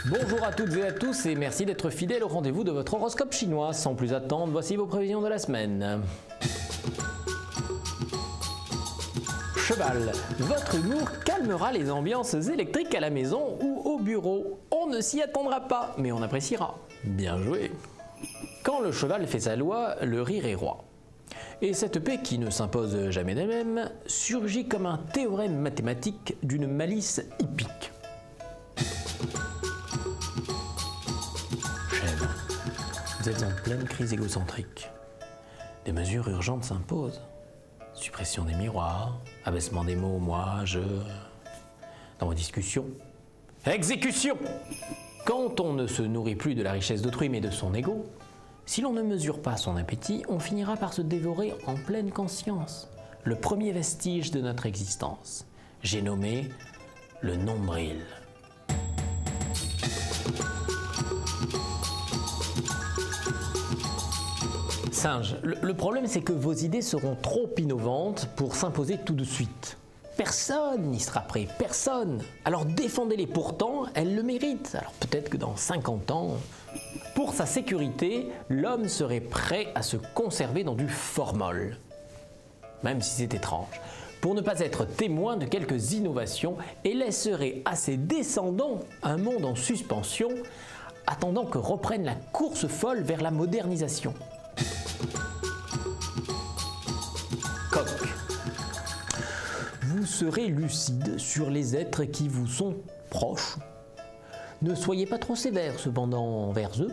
Bonjour à toutes et à tous et merci d'être fidèles au rendez-vous de votre horoscope chinois. Sans plus attendre, voici vos prévisions de la semaine. Cheval, votre humour calmera les ambiances électriques à la maison ou au bureau. On ne s'y attendra pas, mais on appréciera. Bien joué. Quand le cheval fait sa loi, le rire est roi. Et cette paix qui ne s'impose jamais d'elle-même surgit comme un théorème mathématique d'une malice hippique. Chèvre, vous êtes en pleine crise égocentrique. Des mesures urgentes s'imposent. Suppression des miroirs, abaissement des mots moi, je... Dans vos discussions. Exécution! Quand on ne se nourrit plus de la richesse d'autrui mais de son ego, si l'on ne mesure pas son appétit, on finira par se dévorer en pleine conscience. Le premier vestige de notre existence. J'ai nommé le nombril. Singe, le problème c'est que vos idées seront trop innovantes pour s'imposer tout de suite. Personne n'y sera prêt, personne. Alors défendez-les, pourtant, elles le méritent. Alors peut-être que dans 50 ans... Pour sa sécurité, l'homme serait prêt à se conserver dans du formol. Même si c'est étrange. Pour ne pas être témoin de quelques innovations et laisserait à ses descendants un monde en suspension, attendant que reprenne la course folle vers la modernisation. Coq. Vous serez lucide sur les êtres qui vous sont proches. Ne soyez pas trop sévère cependant envers eux,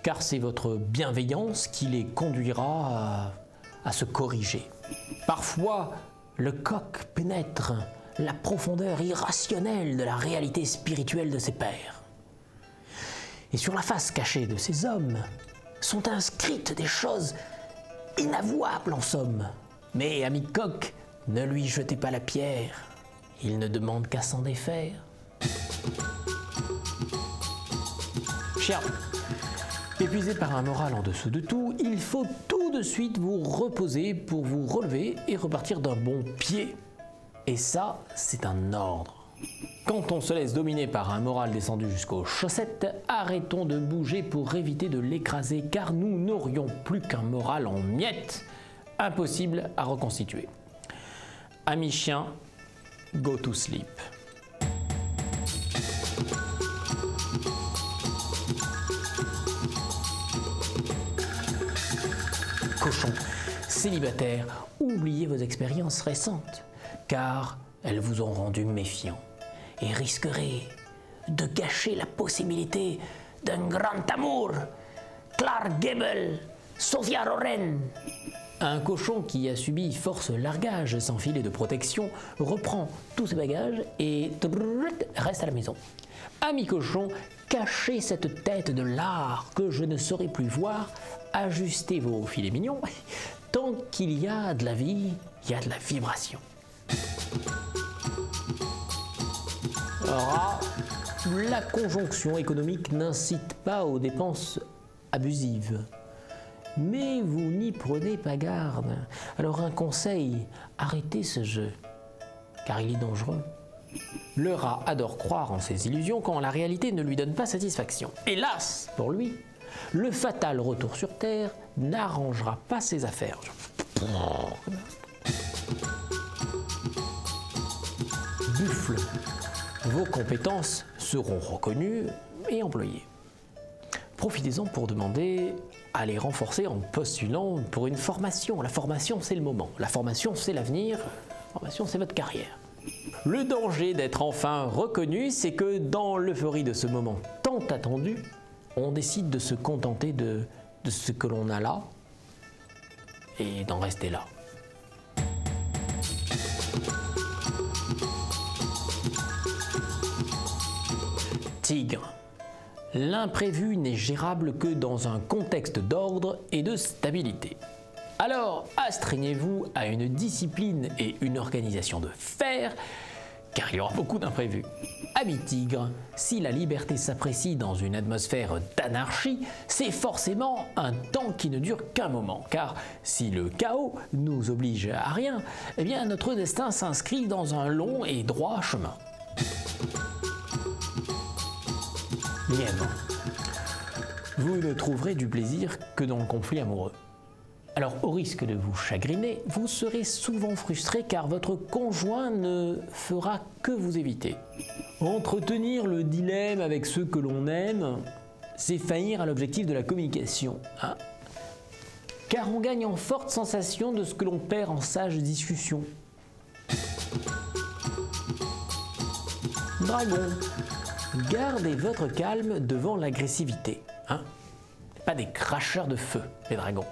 car c'est votre bienveillance qui les conduira à se corriger. Parfois, le coq pénètre la profondeur irrationnelle de la réalité spirituelle de ses pairs. Et sur la face cachée de ces hommes sont inscrites des choses inavouables en somme. Mais, ami coq, ne lui jetez pas la pierre, il ne demande qu'à s'en défaire. Chien, épuisé par un moral en dessous de tout, il faut tout de suite vous reposer pour vous relever et repartir d'un bon pied. Et ça, c'est un ordre. Quand on se laisse dominer par un moral descendu jusqu'aux chaussettes, arrêtons de bouger pour éviter de l'écraser, car nous n'aurions plus qu'un moral en miettes, impossible à reconstituer. Ami chien, go to sleep. Cochon, célibataire, oubliez vos expériences récentes, car elles vous ont rendu méfiant et risqueraient de gâcher la possibilité d'un grand amour. Clark Gable, Sophia Loren. Un cochon qui a subi force largage sans filet de protection reprend tous ses bagages et reste à la maison. Ami cochon, cachez cette tête de lard que je ne saurais plus voir, ajustez vos filets mignons. Tant qu'il y a de la vie, il y a de la vibration. Rat, la conjonction économique n'incite pas aux dépenses abusives. Mais vous n'y prenez pas garde. Alors un conseil, arrêtez ce jeu, car il est dangereux. Le rat adore croire en ses illusions quand la réalité ne lui donne pas satisfaction. Hélas pour lui, le fatal retour sur Terre n'arrangera pas ses affaires. Buffle, vos compétences seront reconnues et employées. Profitez-en pour demander à les renforcer en postulant pour une formation. La formation, c'est le moment. La formation, c'est l'avenir. La formation, c'est votre carrière. Le danger d'être enfin reconnu, c'est que dans l'euphorie de ce moment tant attendu, on décide de se contenter de ce que l'on a là et d'en rester là. Tigre. L'imprévu n'est gérable que dans un contexte d'ordre et de stabilité. Alors, astreignez-vous à une discipline et une organisation de fer, car il y aura beaucoup d'imprévus. Ami tigre, si la liberté s'apprécie dans une atmosphère d'anarchie, c'est forcément un temps qui ne dure qu'un moment, car si le chaos nous oblige à rien, eh bien notre destin s'inscrit dans un long et droit chemin. Lièvre. Vous ne trouverez du plaisir que dans le conflit amoureux. Alors, au risque de vous chagriner, vous serez souvent frustré car votre conjoint ne fera que vous éviter. Entretenir le dilemme avec ceux que l'on aime, c'est faillir à l'objectif de la communication. Hein, car on gagne en forte sensation de ce que l'on perd en sage discussion. Dragon, gardez votre calme devant l'agressivité. Hein, pas des cracheurs de feu, les dragons.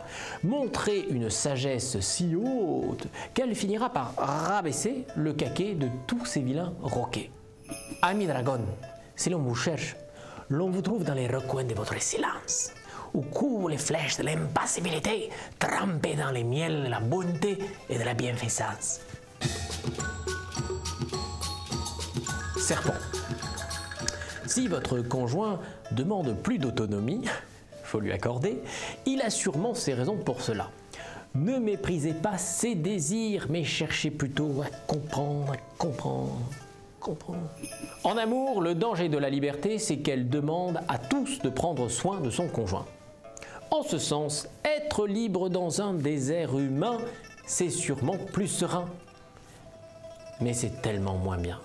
Montrez une sagesse si haute qu'elle finira par rabaisser le caquet de tous ces vilains roquets. Ami dragon, si l'on vous cherche, l'on vous trouve dans les recoins de votre silence, où courent les flèches de l'impassibilité, trempées dans les miels de la bonté et de la bienfaisance. Serpent. Si votre conjoint demande plus d'autonomie, faut lui accorder, il a sûrement ses raisons pour cela. Ne méprisez pas ses désirs, mais cherchez plutôt à comprendre. En amour, le danger de la liberté, c'est qu'elle demande à tous de prendre soin de son conjoint. En ce sens, être libre dans un désert humain, c'est sûrement plus serein. Mais c'est tellement moins bien.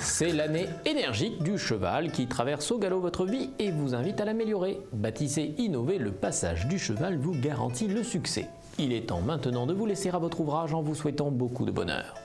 C'est l'année énergique du cheval qui traverse au galop votre vie et vous invite à l'améliorer. Bâtissez, innovez, le passage du cheval vous garantit le succès. Il est temps maintenant de vous laisser à votre ouvrage en vous souhaitant beaucoup de bonheur.